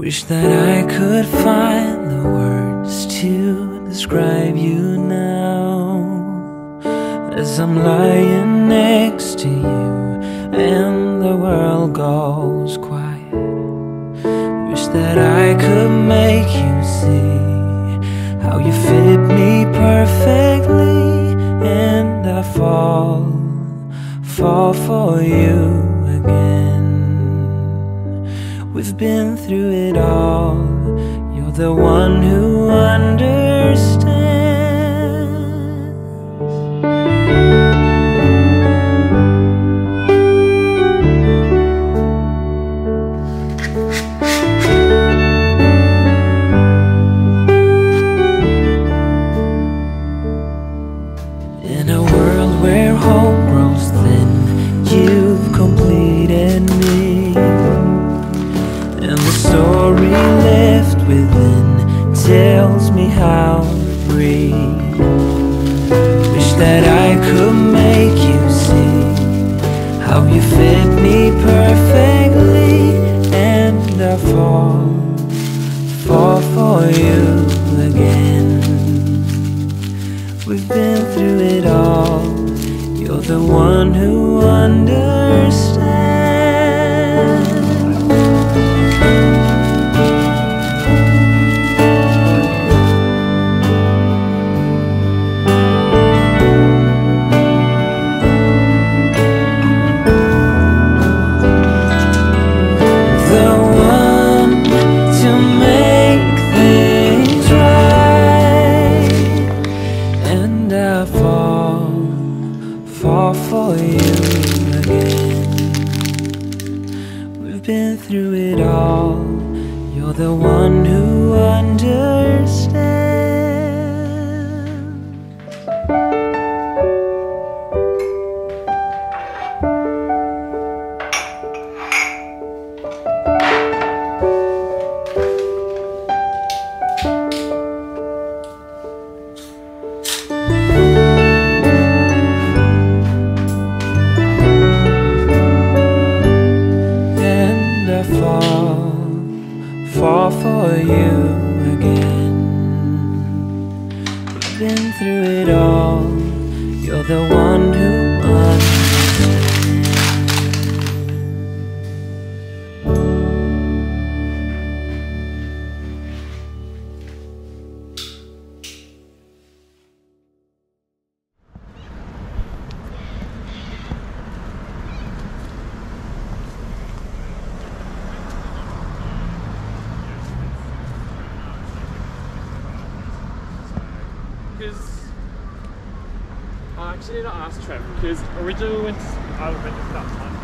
Wish that I could find the words to describe you now, as I'm lying next to you and the world goes quiet. Wish that I could make you see how you fit me perfectly, and I fall for you again. We've been through it all. You're the one who understands. In a world where hope grows thin, you've completed me. And the story left within tells me how to breathe. Wish that I could make you see how you fit me perfectly, and I fall for you again. We've been through it all. You're the one who understands. Fall for you again. We've been through it all. You're the one who understands. Fall for you again. We've been through it all. You're the one who understands. Because I actually need to ask Trev, because originally we went to that time.